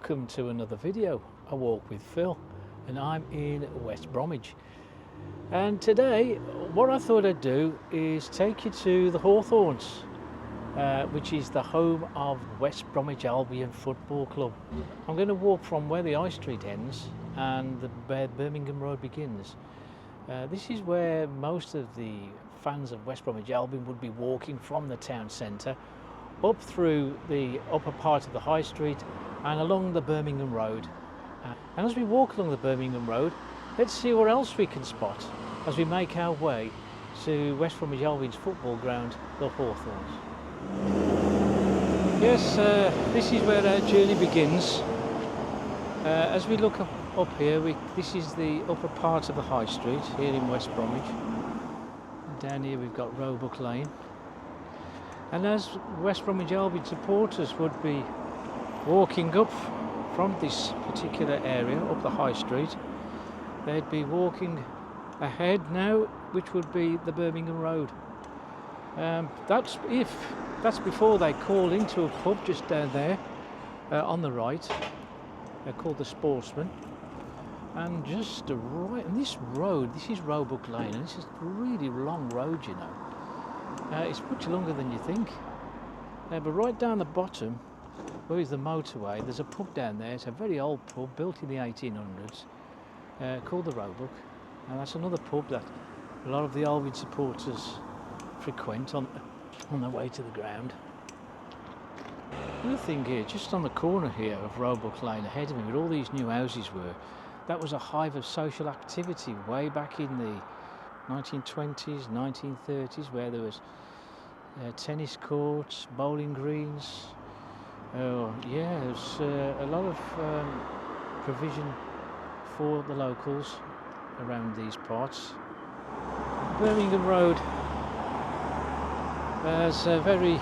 welcome to another video, A Walk with Phil, and I'm in West Bromwich. And today what I thought I'd do is take you to the Hawthorns, which is the home of West Bromwich Albion Football Club. I'm going to walk from where the High Street ends and where Birmingham Road begins. This is where most of the fans of West Bromwich Albion would be walking from the town centre up through the upper part of the High Street and along the Birmingham Road. And as we walk along the Birmingham Road, let's see what else we can spot as we make our way to West Bromwich Albion's football ground, the Hawthorns. Yes, this is where our journey begins. As we look up here, this is the upper part of the High Street here in West Bromwich. And down here we've got Roebuck Lane. And as West Bromwich Albion supporters would be walking up from this particular area, up the High Street, they'd be walking ahead now, which would be the Birmingham Road. That's before they call into a pub just down there on the right. They're called the Sportsman. And just right, and this road, this is Roebuck Lane, and this is a really long road, you know. It's much longer than you think. But right down the bottom, where is the motorway, there's a pub down there. It's a very old pub, built in the 1800s, called the Roebuck. And that's another pub that a lot of the Albion supporters frequent on their way to the ground. Another thing here, just on the corner here of Roebuck Lane ahead of me, where all these new houses were, that was a hive of social activity way back in the 1920s, 1930s, where there was tennis courts, bowling greens. Yeah, there's a lot of provision for the locals around these parts. Birmingham Road is a very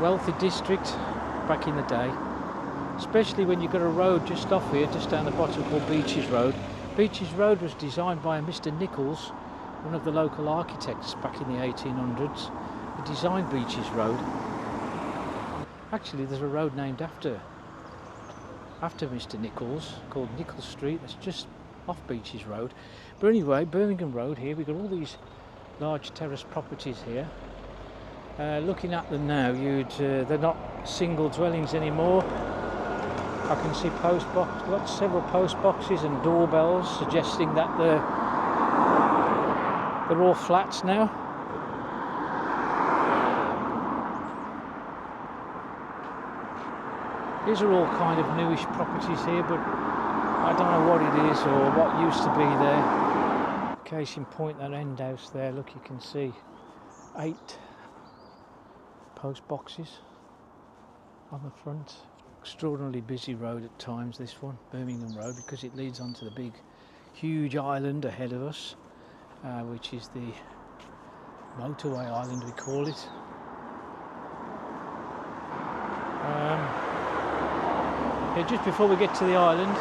wealthy district back in the day, especially when you've got a road just off here, just down the bottom, called Beaches Road. Beaches Road was designed by Mr. Nichols, one of the local architects back in the 1800s. He designed Beaches Road. Actually, there's a road named after Mr. Nichols, called Nichols Street. That's just off Beaches Road. But anyway, Birmingham Road here, we've got all these large terrace properties here. Looking at them now, they're not single dwellings anymore. I can see several post boxes and doorbells suggesting that they're all flats now. These are all kind of newish properties here, but I don't know what it is or what used to be there. Case in point, that end house there, look, you can see 8 post boxes on the front. Extraordinarily busy road at times, this one, Birmingham Road, because it leads onto the big huge island ahead of us, which is the motorway island, we call it. Yeah, just before we get to the island,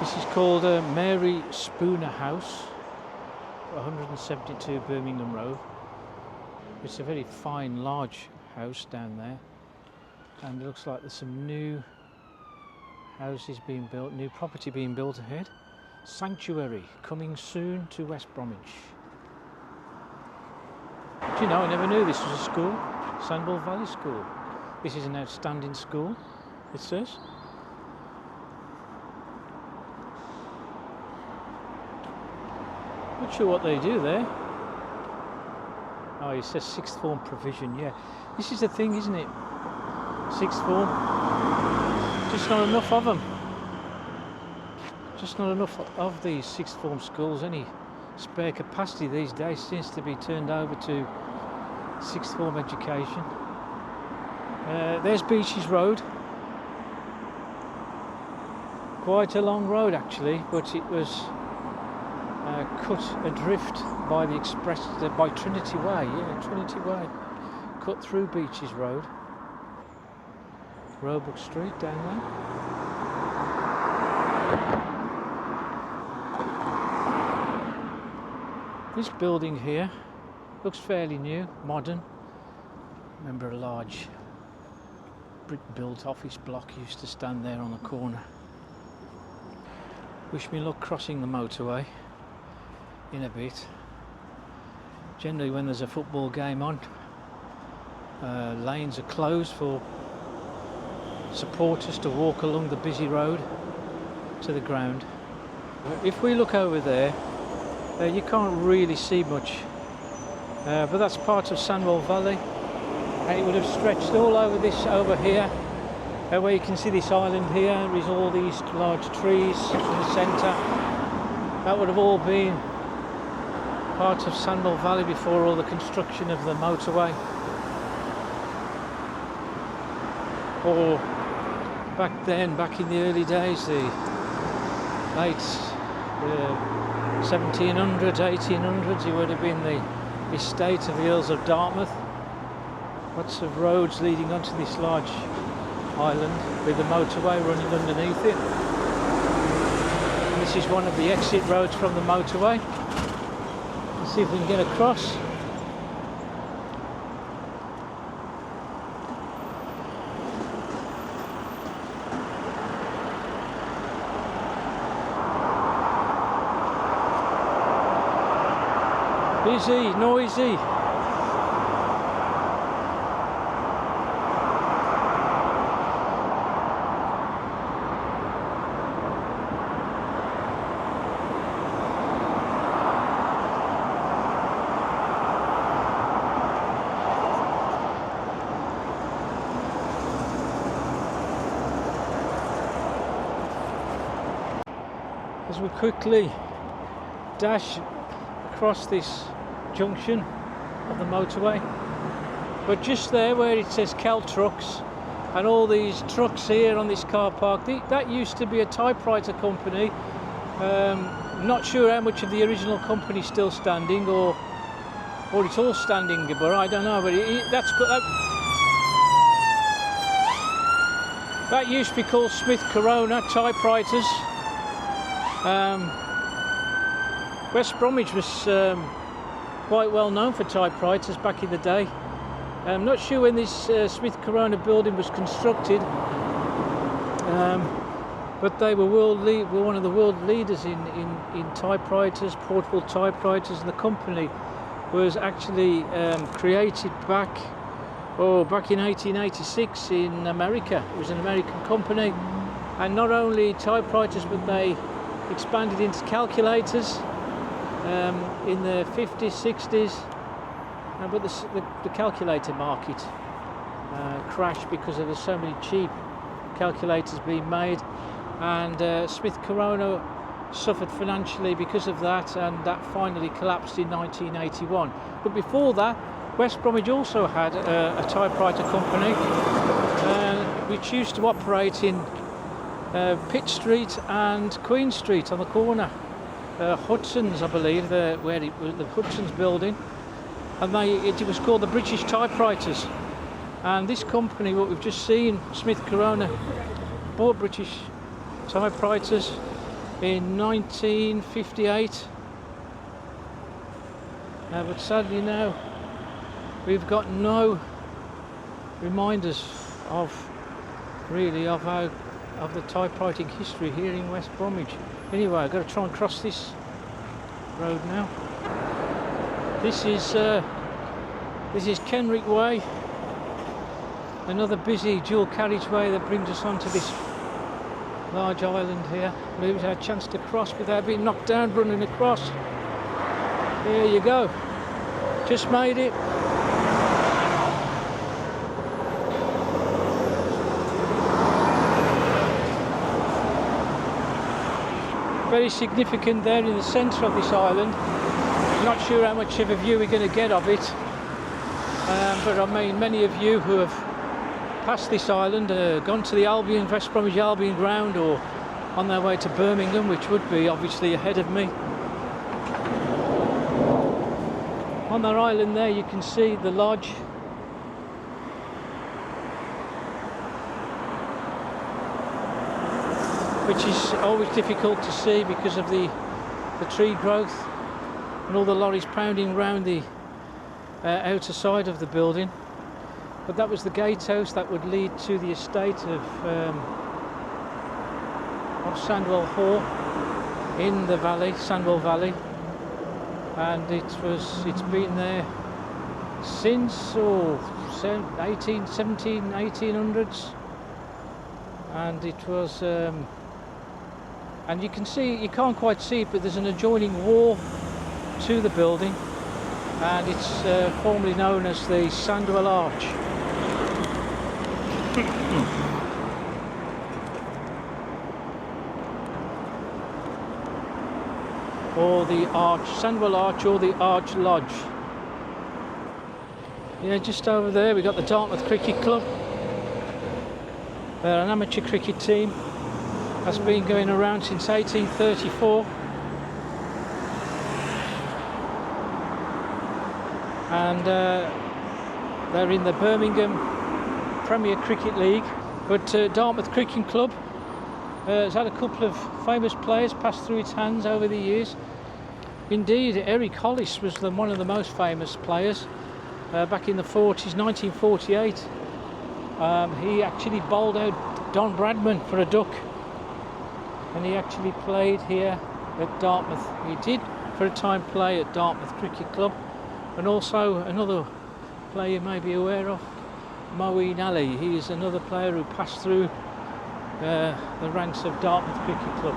this is called Mary Spooner House, 172 Birmingham Road. It's a very fine large house down there. And it looks like there's some new houses being built, new property being built ahead. Sanctuary coming soon to West Bromwich. Do you know, I never knew this was a school, Sandwell Valley School. This is an outstanding school, it says. Not sure what they do there. Oh, it says sixth form provision, yeah. This is the thing, isn't it? Sixth form, just not enough of them. Just not enough of these sixth form schools. Any spare capacity these days seems to be turned over to sixth form education. There's Beaches Road. Quite a long road actually, but it was cut adrift by the by Trinity Way. Yeah, Trinity Way, cut through Beaches Road. Roebuck Street down there. This building here looks fairly new, modern. Remember a large brick-built office block used to stand there on the corner. Wish me luck crossing the motorway in a bit. Generally when there's a football game on, lanes are closed for supporters to walk along the busy road to the ground. If we look over there, you can't really see much, but that's part of Sandwell Valley, and it would have stretched all over this over here, where you can see this island here. There is all these large trees in the centre. That would have all been part of Sandwell Valley before all the construction of the motorway. Or back then, back in the early days, the late 1700s, 1800s, it would have been the estate of the Earls of Dartmouth. Lots of roads leading onto this large island with the motorway running underneath it. And this is one of the exit roads from the motorway. Let's see if we can get across. Busy, noisy. As we quickly dash across this junction of the motorway, but just there where it says Cal Trucks and all these trucks here on this car park, that used to be a typewriter company. Not sure how much of the original company is still standing, or it's all standing, but I don't know. But that's good. That used to be called Smith Corona Typewriters. West Bromwich was quite well known for typewriters back in the day. I'm not sure when this Smith Corona building was constructed, but they were one of the world leaders in typewriters, portable typewriters, and the company was actually created back in 1886 in America. It was an American company, and not only typewriters, but they expanded into calculators in the 50s, 60s, but the calculator market crashed because there were so many cheap calculators being made, and Smith Corona suffered financially because of that, and that finally collapsed in 1981. But before that, West Bromwich also had a typewriter company which used to operate in Pitt Street and Queen Street on the corner. HAWTHORNS, I believe, where it was the HAWTHORNS building, and it was called the British Typewriters. And this company, what we've just seen, Smith Corona, bought British Typewriters in 1958. But sadly now, we've got no reminders of the typewriting history here in West Bromwich. Anyway, I've got to try and cross this road now. This is Kenrick Way, another busy dual carriageway that brings us onto this large island here. Lose our chance to cross without being knocked down running across. There you go. Just made it. Very significant there in the centre of this island. I'm not sure how much of a view we're going to get of it, but I mean, many of you who have passed this island, gone to the Albion, West Bromwich Albion ground, or on their way to Birmingham, which would be obviously ahead of me. On that island there you can see the lodge. Which is always difficult to see because of the tree growth and all the lorries pounding round the outer side of the building. But that was the gatehouse that would lead to the estate of Sandwell Hall in the valley, Sandwell Valley, and it's been there since 1800s, and it was and you can't quite see it, but there's an adjoining wall to the building, and it's formerly known as the Sandwell Arch. Or the Arch, Sandwell Arch, or the Arch Lodge. Yeah, just over there we got the Dartmouth Cricket Club. They're an amateur cricket team that's been going around since 1834. And they're in the Birmingham Premier Cricket League. But Dartmouth Cricket Club has had a couple of famous players pass through its hands over the years. Indeed, Eric Hollis was one of the most famous players back in the 40s, 1948. He actually bowled out Don Bradman for a duck, and he actually played here at Dartmouth. He did for a time play at Dartmouth Cricket Club, and also another player you may be aware of, Moeen Ali. He is another player who passed through the ranks of Dartmouth Cricket Club.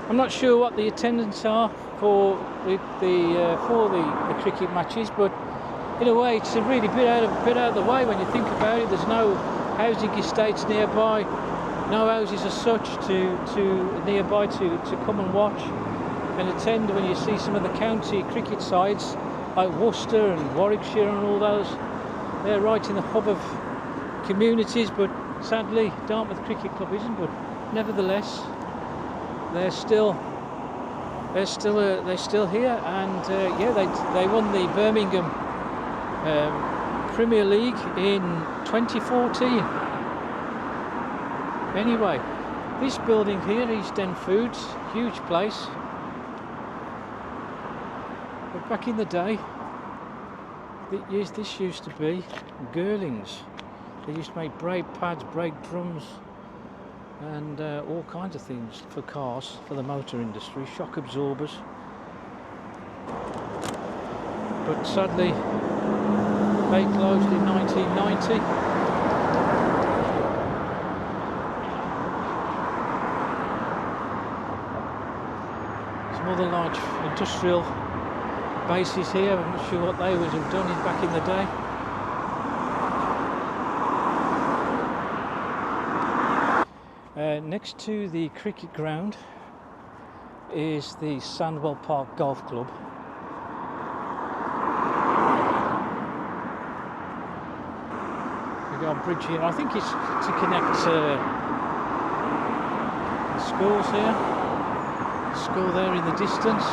I'm not sure what the attendance are for the cricket matches, but in a way it's a really bit out of the way when you think about it. There's no housing estates nearby, no houses as such to nearby to come and watch and attend. When you see some of the county cricket sides like Worcester and Warwickshire and all those, they're right in the hub of communities, but sadly Dartmouth Cricket Club isn't. But nevertheless, they're still here, and yeah, they won the Birmingham Premier League in 2014. Anyway, this building here, East End Foods, huge place. But back in the day, this used to be Girlings. They used to make brake pads, brake drums, and all kinds of things for cars, for the motor industry, shock absorbers. But sadly, they closed in 1990. Some other large industrial bases here. I'm not sure what they would have done back in the day. Next to the cricket ground is the Sandwell Park Golf Club. We've got a bridge here. I think it's to connect the schools here. The school there in the distance.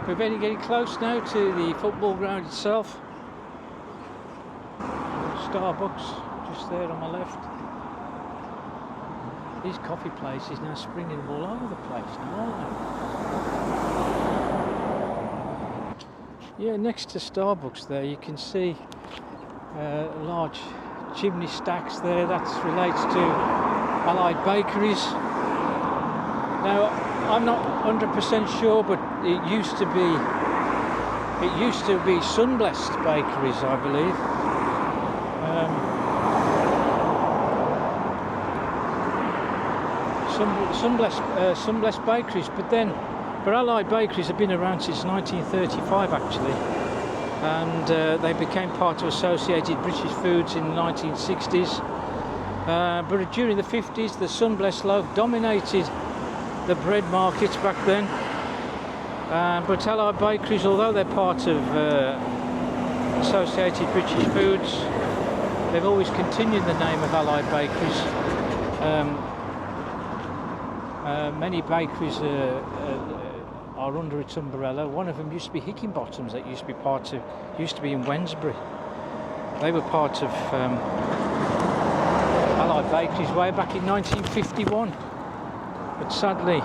We're very getting close now to the football ground itself. Starbucks just there on my left. These coffee places now springing all over the place now, aren't they? Yeah, next to Starbucks there you can see large chimney stacks there. That relates to Allied Bakeries. Now I'm not 100% sure, but it used to be Sunblessed Bakeries, I believe. Sunblessed Bakeries, but Allied Bakeries have been around since 1935 actually, and they became part of Associated British Foods in the 1960s. But during the 50s, the Sunblessed loaf dominated the bread markets back then. But Allied Bakeries, although they're part of Associated British Foods, they've always continued the name of Allied Bakeries. Many bakeries are under its umbrella. One of them used to be Hickinbottom's, that used to be in Wednesbury. They were part of Allied Bakeries way back in 1951. But sadly,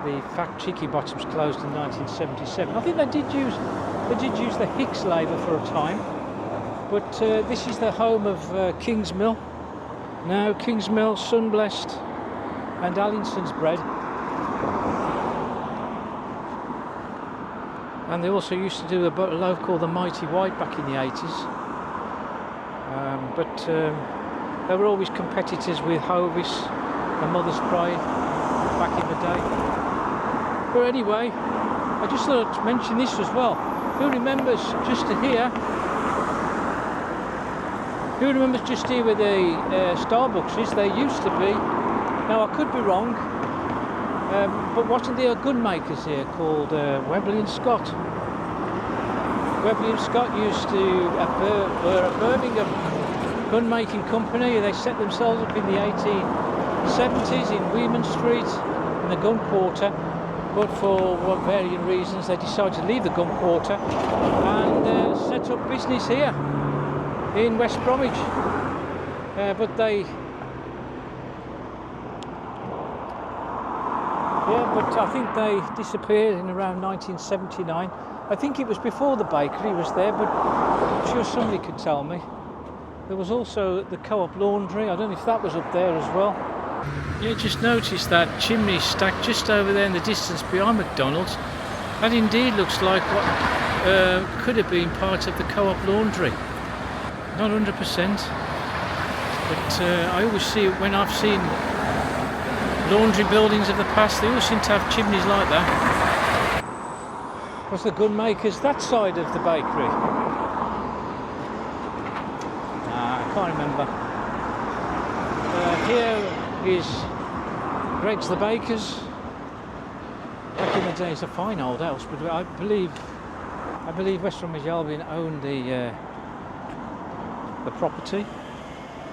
The factory Bottoms closed in 1977. I think they did use the Hicks labour for a time, but this is the home of King's Mill. Now King's Mill, Sunblessed and Allinson's Bread. And they also used to do a loaf called the Mighty White back in the 80s. But they were always competitors with Hovis and Mother's Pride back in the day. But anyway, I just thought I'd mention this as well. Who remembers just here? Who remembers just here where the Starbucks is? There used to be. Now I could be wrong, but wasn't there a gun makers here called Webley and Scott? Webley and Scott used to were a Birmingham gun making company. They set themselves up in the 1870s in Weeman Street in the gun quarter, but for varying reasons they decided to leave the gun quarter and set up business here in West Bromwich. But I think they disappeared in around 1979. I think it was before the bakery was there, but I'm sure somebody could tell me. There was also the Co-op laundry. I don't know if that was up there as well. Yeah, just noticed that chimney stacked just over there in the distance behind McDonald's. That indeed looks like what could have been part of the Co-op laundry. Not 100%, but I always see it when I've seen laundry buildings of the past. They always seem to have chimneys like that. Was the gun makers that side of the bakery? I can't remember. Here is Greg's the Baker's. Back in the day, it's a fine old house, but I believe West Bromwich Albion owned the property,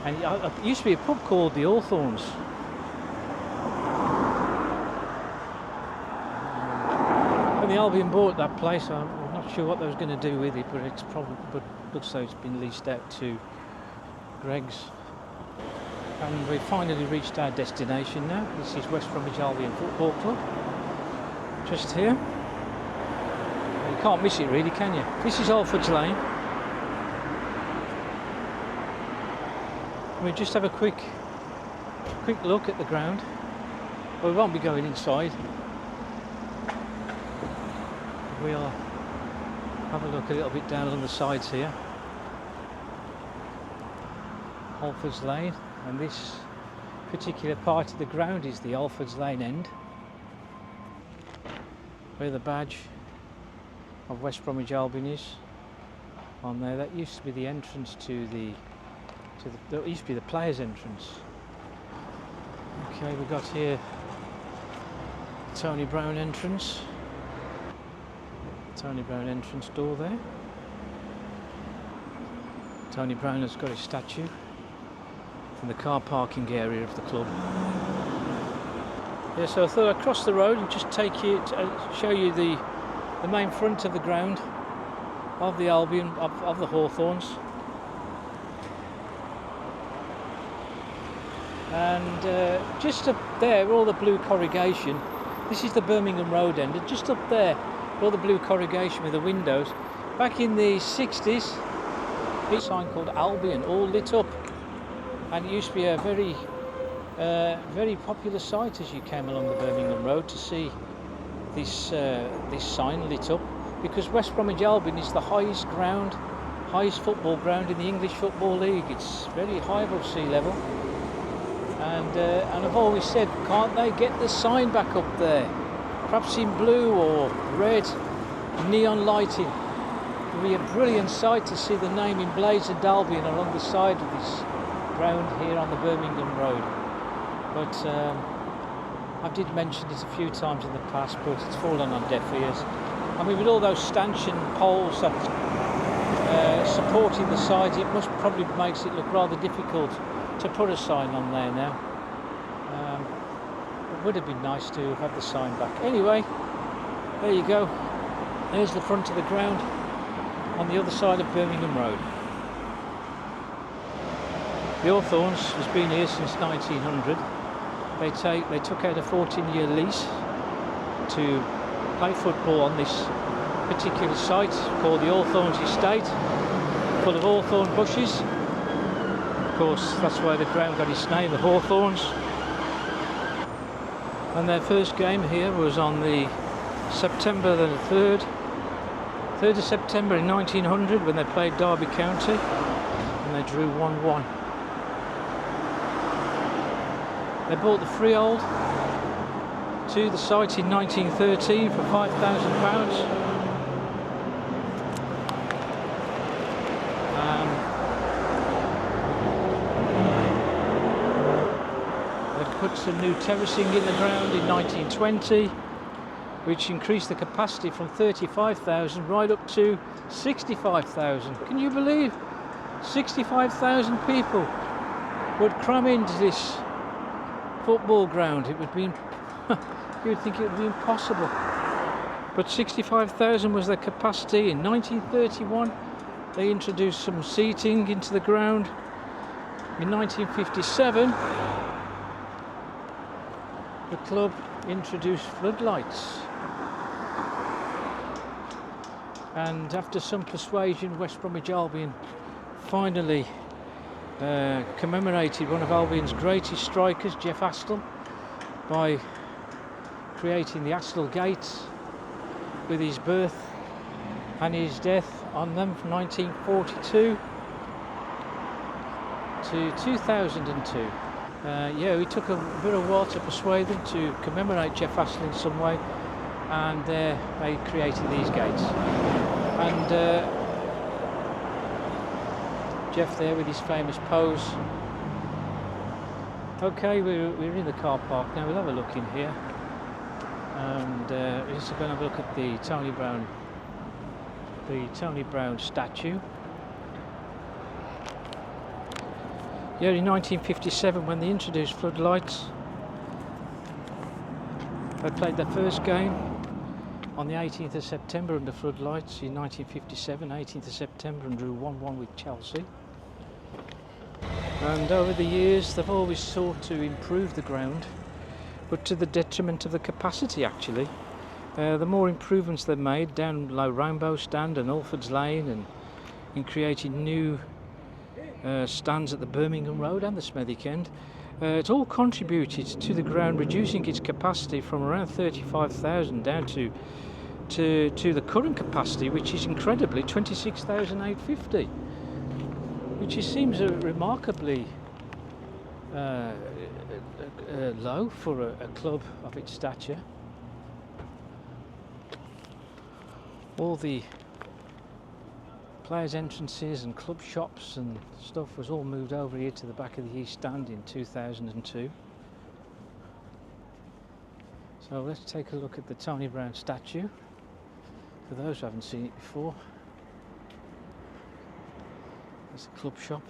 and it used to be a pub called the HAWTHORNS. When the Albion bought that place, I'm not sure what they was going to do with it, but looks like it's been leased out to Greg's. And we finally reached our destination now. This is West Bromwich Albion Football Club, just here. You can't miss it really, can you? This is Alford's Lane. We'll just have a quick look at the ground. Well, we won't be going inside. We'll have a look a little bit down on the sides here. Alford's Lane, and this particular part of the ground is the Alford's Lane end, where the badge of West Bromwich Albion is on there. That used to be the entrance to that used to be the players' entrance. Okay, we've got here the Tony Brown entrance. Tony Brown entrance door there. Tony Brown has got his statue in the car parking area of the club. Yeah, so I thought I'd cross the road and just take you to show you the main front of the ground of the Albion, of the Hawthorns. And just up there, all the blue corrugation, this is the Birmingham Road end, and just up there, all the blue corrugation with the windows. Back in the 60s, a sign called Albion, all lit up, and it used to be a very popular sight as you came along the Birmingham Road to see this sign lit up, because West Bromwich Albion is the highest football ground in the English Football League. It's very high above sea level, and I've always said, can't they get the sign back up there, perhaps in blue or red, neon lighting? It would be a brilliant sight to see the name emblazoned Albion along the side of this ground here on the Birmingham Road. But I did mention it a few times in the past, but it's fallen on deaf ears. I mean, with all those stanchion poles that supporting the sides, it probably makes it look rather difficult to put a sign on there now. It would have been nice to have had the sign back. Anyway, there you go. There's the front of the ground on the other side of Birmingham Road. The Hawthorns has been here since 1900. They took out a 14-year lease to play football on this particular site called the Hawthorns Estate, full of hawthorn bushes. Of course, that's why the ground got its name, the Hawthorns. And their first game here was on the September the 3rd of September in 1900, when they played Derby County, and they drew 1-1. They bought the freehold to the site in 1913 for £5,000. They put some new terracing in the ground in 1920, which increased the capacity from 35,000 right up to 65,000. Can you believe 65,000 people would cram into this football ground? It would be, you would think it would be impossible. But 65,000 was their capacity. In 1931, they introduced some seating into the ground. In 1957, the club introduced floodlights. And after some persuasion, West Bromwich Albion finally commemorated one of Albion's greatest strikers, Jeff Astle, by creating the Astle Gates with his birth and his death on them from 1942 to 2002. Yeah, it took a bit of a while to persuade them to commemorate Jeff Astle in some way, and they created these gates. And Jeff there with his famous pose. Okay, we're in the car park now. We'll have a look in here, and we're just going to have a look at the Tony Brown statue. Yeah, in 1957, when they introduced floodlights, they played their first game on the 18th of September under floodlights in 1957, 18th of September, and drew 1-1 with Chelsea. And over the years, they've always sought to improve the ground, but to the detriment of the capacity, actually. The more improvements they've made down below Rainbow Stand and Alford's Lane, and in creating new stands at the Birmingham Road and the Smethwick End, it's all contributed to the ground reducing its capacity from around 35,000 down to the current capacity, which is incredibly 26,850, which seems remarkably low for a club of its stature. All the players' entrances and club shops and stuff was all moved over here to the back of the East Stand in 2002. So let's take a look at the Tony Brown statue, for those who haven't seen it before. There's a club shop.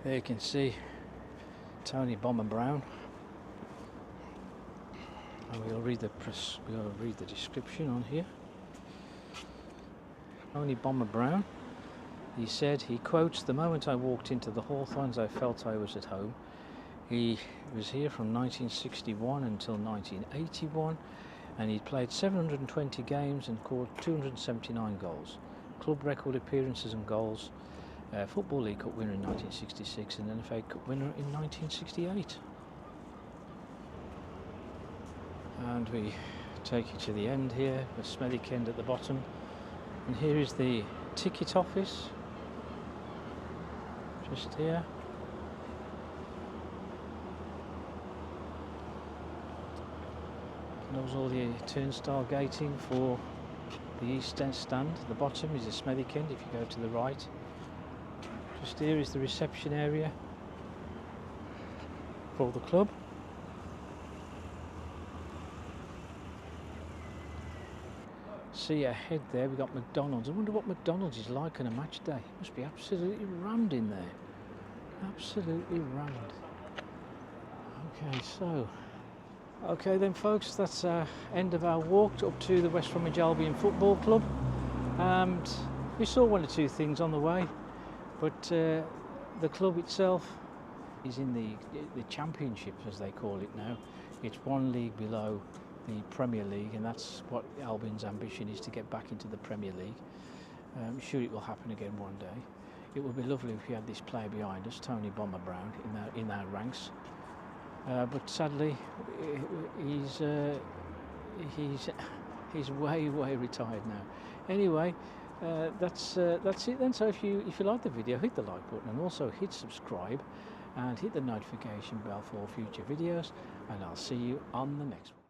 There you can see Tony Bomber Brown. And we'll read the description on here. Tony Bomber Brown. He said, he quotes, "The moment I walked into the Hawthorns, I felt I was at home." He was here from 1961 until 1981, and he played 720 games and scored 279 goals. Club record appearances and goals. Football League Cup winner in 1966 and FA Cup winner in 1968. And we take you to the end here, the Smethwick End at the bottom, and here is the ticket office, just here. And there's all the turnstile gating for the East End stand. At the bottom is the Smethwick End if you go to the right. Just here is the reception area for the club. See ahead there, we've got McDonald's. I wonder what McDonald's is like on a match day. It must be absolutely rammed in there. Absolutely rammed. Okay then folks, that's end of our walk up to the West Bromwich Albion Football Club. And we saw one or two things on the way, but the club itself He's in the Championship, as they call it now. It's one league below the Premier League, and that's what Albion's ambition is, to get back into the Premier League. Sure, it will happen again one day. It would be lovely if we had this player behind us, Tony Bomber Brown, in our ranks. But sadly, he's way retired now. Anyway, that's it then. So if you like the video, hit the like button, and also hit subscribe and hit the notification bell for future videos, and I'll see you on the next one.